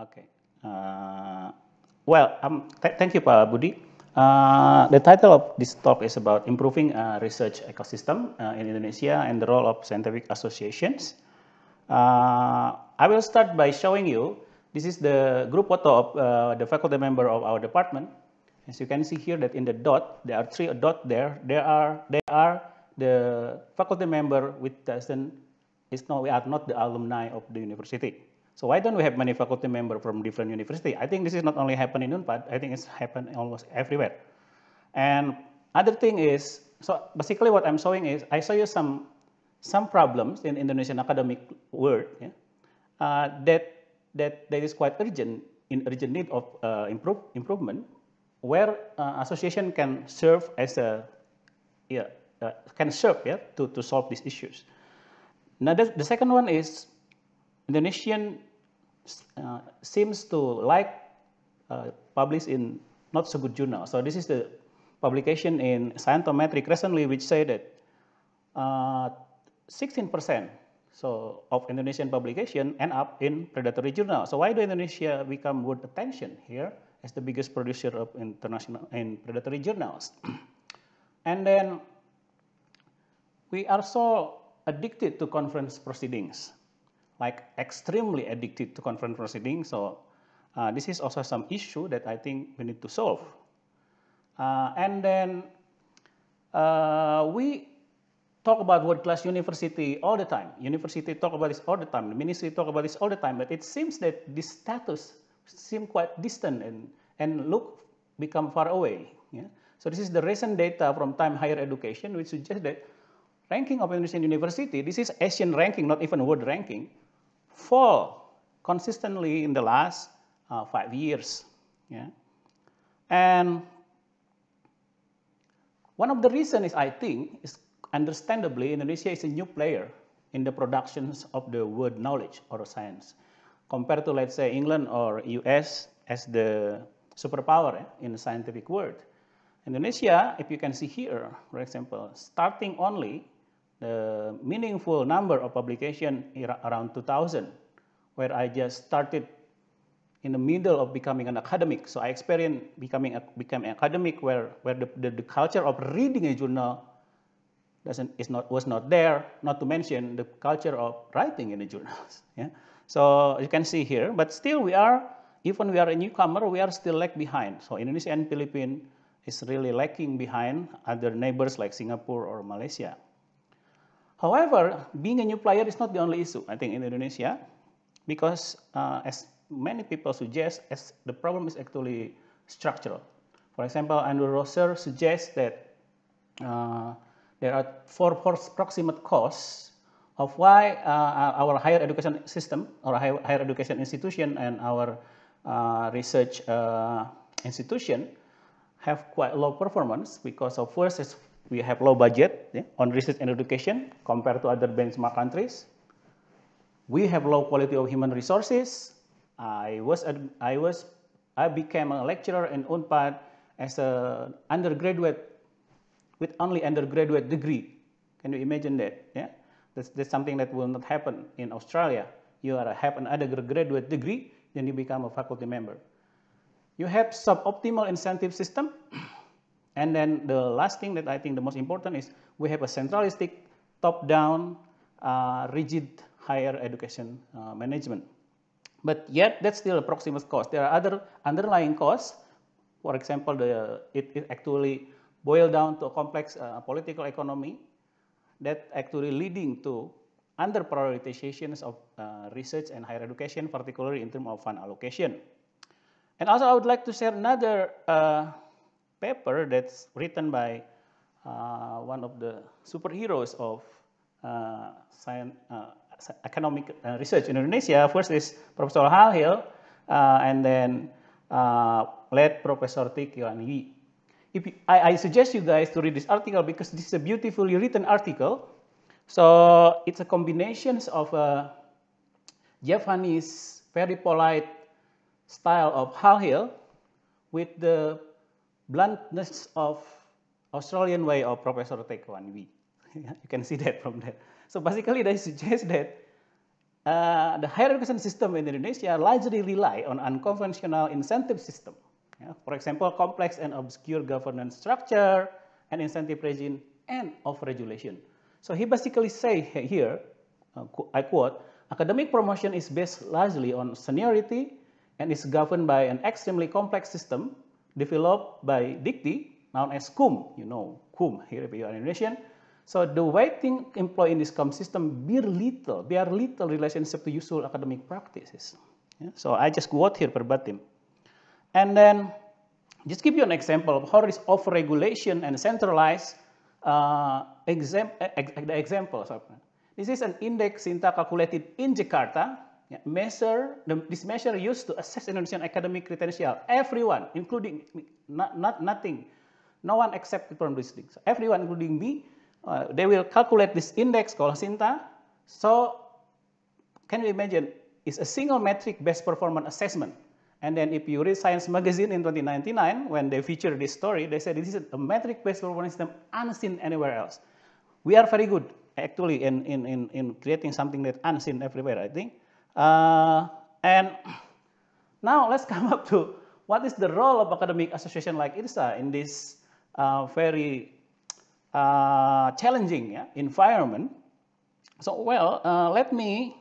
Okay. Thank you, Pak Budi. The title of this talk is about improving research ecosystem in Indonesia and the role of scientific associations. I will start by showing you, this is the group photo of the faculty member of our department. As you can see here that in the dot, there are three dots there. They are the faculty member which doesn't, we are not the alumni of the university. So why don't we have many faculty members from different university? I think this is not only happen in UNPAD, I think it's happened almost everywhere. And other thing is, so basically what I'm showing is, I show you some problems in Indonesian academic world, yeah, that is quite urgent, in urgent need of improvement, where association can serve as a, to solve these issues. Now the second one is, Indonesian seems to like publish in not so good journal. So this is the publication in Scientometric recently, which say that 16% of Indonesian publication end up in predatory journal. So why do Indonesia become worth attention here as the biggest producer of international and predatory journals? And then we are so addicted to conference proceedings, like extremely addicted to conference proceedings. So this is also some issue that I think we need to solve. And then we talk about world-class university all the time. University talk about this all the time. The ministry talk about this all the time. But it seems that this status seem quite distant and become far away. Yeah? So this is the recent data from Time Higher Education, which suggests that ranking of Indonesian university, this is Asian ranking, not even world ranking, fall consistently in the last 5 years. Yeah? And one of the reasons, I think, is understandably, Indonesia is a new player in the productions of the world knowledge or science, compared to, let's say, England or US as the superpower in the scientific world. Indonesia, if you can see here, for example, starting only the meaningful number of publication around 2000, where I just started in the middle of becoming an academic. So I experienced becoming an academic where the culture of reading a journal was not there, not to mention the culture of writing in the journals. Yeah? So you can see here, but still even we are a newcomer, we are still lag behind. So Indonesia and Philippines is really lagging behind other neighbors like Singapore or Malaysia. However, being a new player is not the only issue, I think, in Indonesia, because as many people suggest, the problem is actually structural. For example, Andrew Rosser suggests that there are four proximate causes of why our higher education system or higher education institution and our research institution have quite low performance, because of first is we have low budget on research and education compared to other benchmark countries. We have low quality of human resources. I became a lecturer in UNPAD as an undergraduate with only undergraduate degree. Can you imagine that? Yeah, that's something that will not happen in Australia. You have an undergraduate degree, then you become a faculty member. You have suboptimal incentive system. And then the last thing that I think the most important is we have a centralistic, top-down, rigid higher education management. But yet, that's still a proximate cause. There are other underlying causes. For example, it actually boils down to a complex political economy that actually leading to under prioritizations of research and higher education, particularly in terms of fund allocation. And also, I would like to share another paper that's written by one of the superheroes of science, economic research in Indonesia. First is Professor Halhil, and then led Professor Tae Kwan Lee. I suggest you guys to read this article because this is a beautifully written article. So it's a combination of a Japanese, very polite style of Halhil with the bluntness of Australian way of Professor Tae Kwan Lee. You can see that from there. So basically, they suggest that the higher education system in Indonesia largely rely on unconventional incentive system. For example, complex and obscure governance structure and incentive regime and of regulation. So he basically say here, I quote, academic promotion is based largely on seniority and is governed by an extremely complex system developed by Dikti, known as KUM. You know KUM here if you are Indonesian. So the weighting employed in this KUM system bear little relationship to usual academic practices. So I just quote here verbatim. And then just give you an example of how this over-regulation and centralized examples. This is an index Sinta calculated in Jakarta. This measure used to assess Indonesian academic credential. Everyone, including nothing, no one excepted from these things. Everyone, including me, they will calculate this index called Sinta. So can you imagine? It's a single metric based performance assessment. And then if you read Science Magazine in 2099, when they featured this story, they said this is a metric-based performance system unseen anywhere else. We are very good, actually, in creating something that's unseen everywhere, I think. And now let's come up to what is the role of academic association like IRSA in this very challenging environment. So, well, let me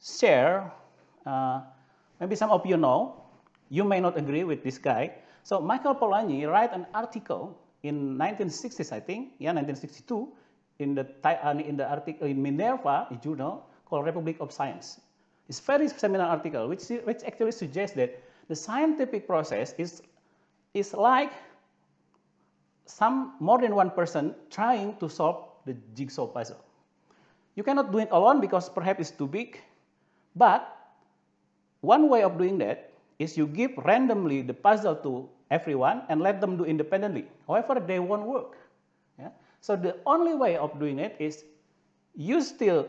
share, maybe some of you know, you may not agree with this guy. So Michael Polanyi wrote an article in 1960s, I think, 1962, in the article in Minerva, a journal called Republic of Science. It's a very seminal article, which actually suggests that the scientific process is like more than one person trying to solve the jigsaw puzzle. You cannot do it alone because perhaps it's too big. But one way of doing that is you give randomly the puzzle to everyone and let them do independently. However, they won't work. So the only way of doing it is you still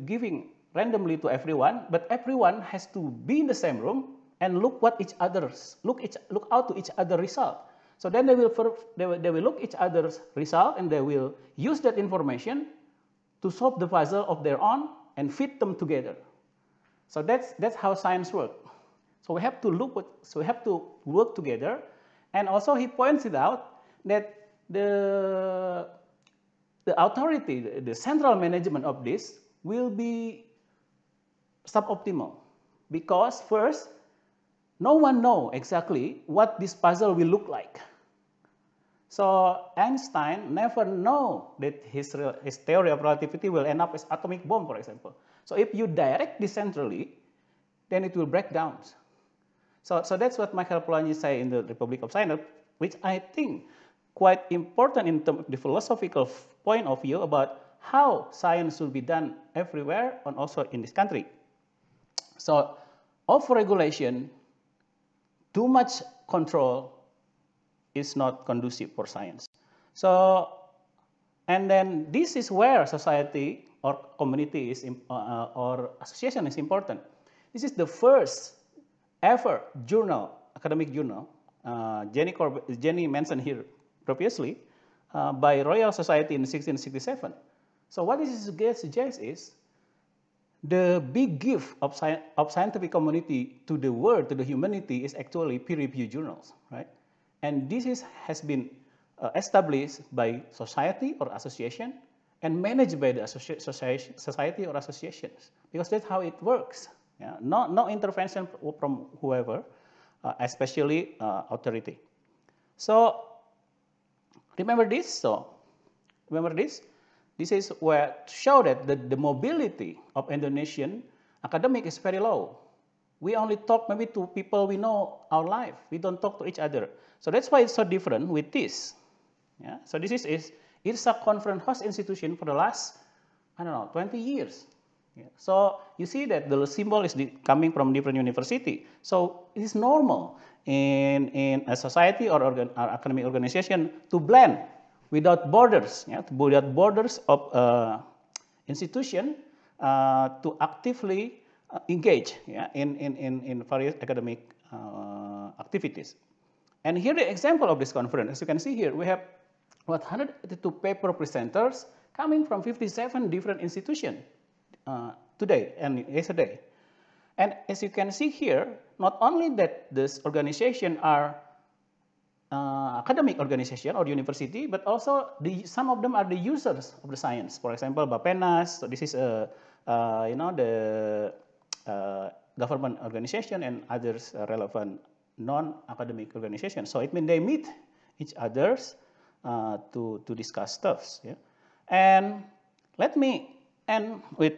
giving randomly to everyone, but everyone has to be in the same room and look out to each other's result. So then they will look each other's result and they will use that information to solve the puzzle of their own and fit them together. So that's how science works. So we have to work together, and also he points it out that the authority, the central management of this will be suboptimal because first, no one knows exactly what this puzzle will look like. So Einstein never knew that his theory of relativity will end up as atomic bomb, for example. So if you direct this centrally, then it will break down. So that's what Michael Polanyi say in the Republic of Science, which I think quite important in terms of the philosophical point of view about how science should be done everywhere and also in this country. So over-regulation, too much control is not conducive for science. So, and then this is where society or community is, or association is important. This is the first ever journal, academic journal, Jenny mentioned here previously, by Royal Society in 1667. So what this suggests is the big gift of scientific community to the world, to the humanity, is actually peer-reviewed journals, right? And this has been established by society or association and managed by the society or associations, because that's how it works. No intervention from whoever, especially authority. So remember this. This is where to show that the mobility of Indonesian academic is very low. We only talk maybe to people we know our life. We don't talk to each other. So that's why it's so different with this. So this is IRSA conference host institution for the last, 20 years. So you see that the symbol is coming from different university. So it is normal in a society or academic organization to blend without borders, without borders of institution to actively engage in various academic activities. And here the example of this conference, as you can see here, we have 182 paper presenters coming from 57 different institutions today and yesterday. And as you can see here, not only that this organization are academic organization or university, but also some of them are the users of the science. For example, Bappenas. So this is the government organization and others relevant non-academic organizations. So it means they meet each others to discuss stuffs. Yeah? And let me end with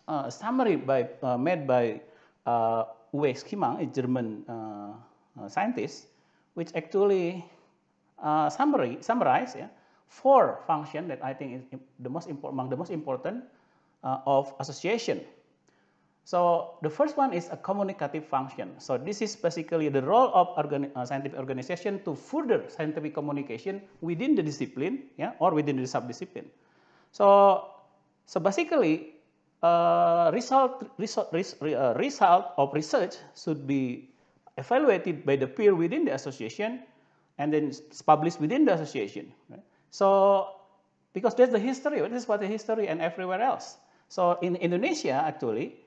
a summary made by Uwe Schimang, a German scientist, which actually summarize 4 functions that I think is among the most important of association. So the first one is a communicative function. So this is basically the role of scientific organization to further scientific communication within the discipline, or within the subdiscipline. So basically, result of research should be evaluated by the peer within the association, and then it's published within the association. Right? So because that's the history, this is what the history and everywhere else. So in Indonesia, actually,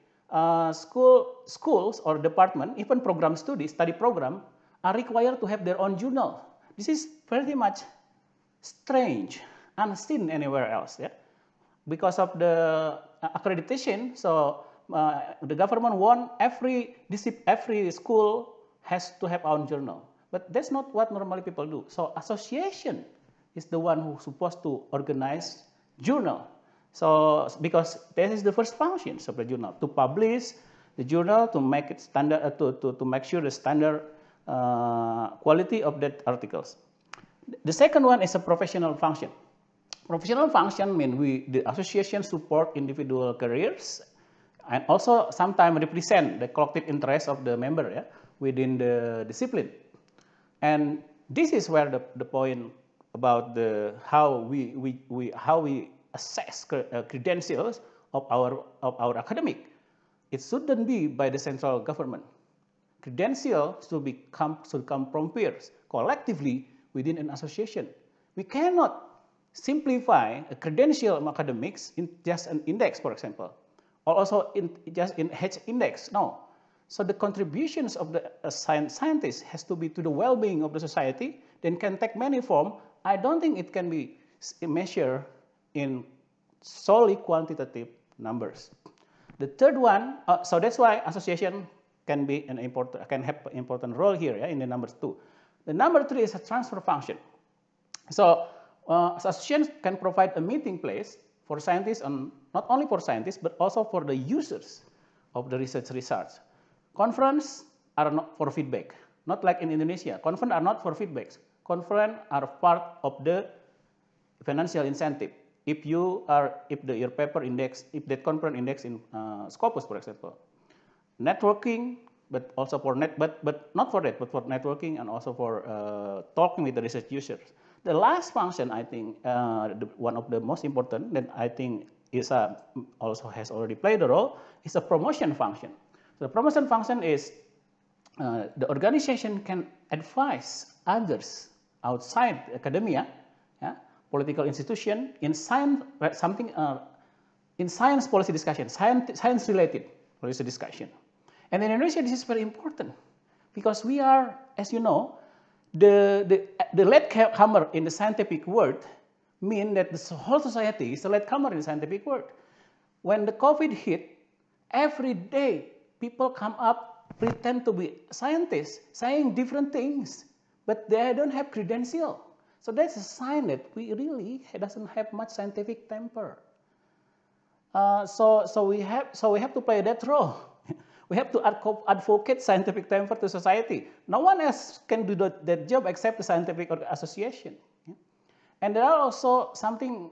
schools or department, even program study program, are required to have their own journal. This is very much strange, unseen anywhere else. Yeah? Because of the accreditation, so the government want every school has to have own journal. But that's not what normally people do. So association is the one who's supposed to organize journal. So because this is the first function of the journal, to publish the journal, to make it standard, to make sure the standard quality of that articles. The second one is a professional function. Professional function means the association support individual careers and also sometimes represent the collective interest of the member within the discipline. And this is where the point about how we assess credentials of our academic. It shouldn't be by the central government. Credentials should come from peers collectively within an association. We cannot simplify a credential of academics in just an index, for example, or also just in H index. No. So the contributions of the scientist has to be to the well-being of the society, then can take many forms. I don't think it can be measured in solely quantitative numbers. The third one, so that's why association can have an important role here in the numbers 2. The number 3 is a transfer function. So associations can provide a meeting place for scientists, and not only for scientists, but also for the users of the research results. Conferences are not for feedback, not like in Indonesia. Conferences are not for feedbacks. Conferences are part of the financial incentive. If your paper index, if that conference index in Scopus, for example, networking, but also for but not for that, but for networking and also for talking with the research users. The last function, I think, one of the most important that I think is also has already played a role, is a promotion function. So the promotion function is the organization can advise others outside academia, political institution, in science, in science policy discussion, science related policy discussion. And in Indonesia, this is very important because we are, as you know, the latecomer in the scientific world mean that the whole society is a latecomer in the scientific world. When the COVID hit, every day people come up, pretend to be scientists, saying different things, but they don't have credential. So that's a sign that we really doesn't have much scientific temper. So we have to play that role. We have to advocate scientific temper to society. No one else can do that job except the scientific association. And there are also something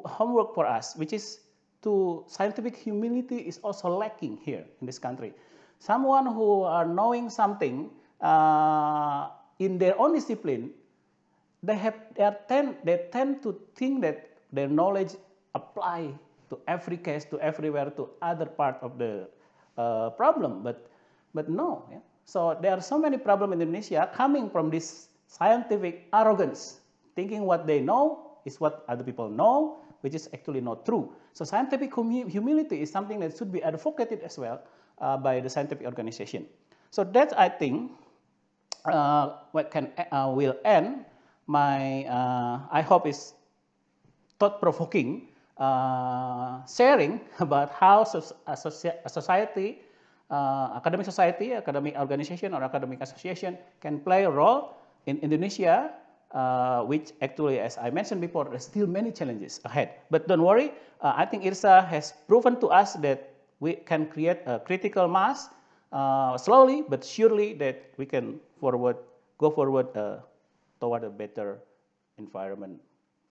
homework for us, which is scientific humility is also lacking here in this country. Someone who are knowing something in their own discipline, they tend to think that their knowledge apply to every case, to everywhere, to other part of the problem, but no. So there are so many problems in Indonesia coming from this scientific arrogance thinking what they know is what other people know, which is actually not true. So scientific humility is something that should be advocated as well by the scientific organization. So that, I think, will end my, I hope is thought-provoking sharing about how a society, academic society, academic organization, or academic association can play a role in Indonesia, which actually, as I mentioned before, there's still many challenges ahead. But don't worry, I think IRSA has proven to us that we can create a critical mass slowly but surely, that we can go forward toward a better environment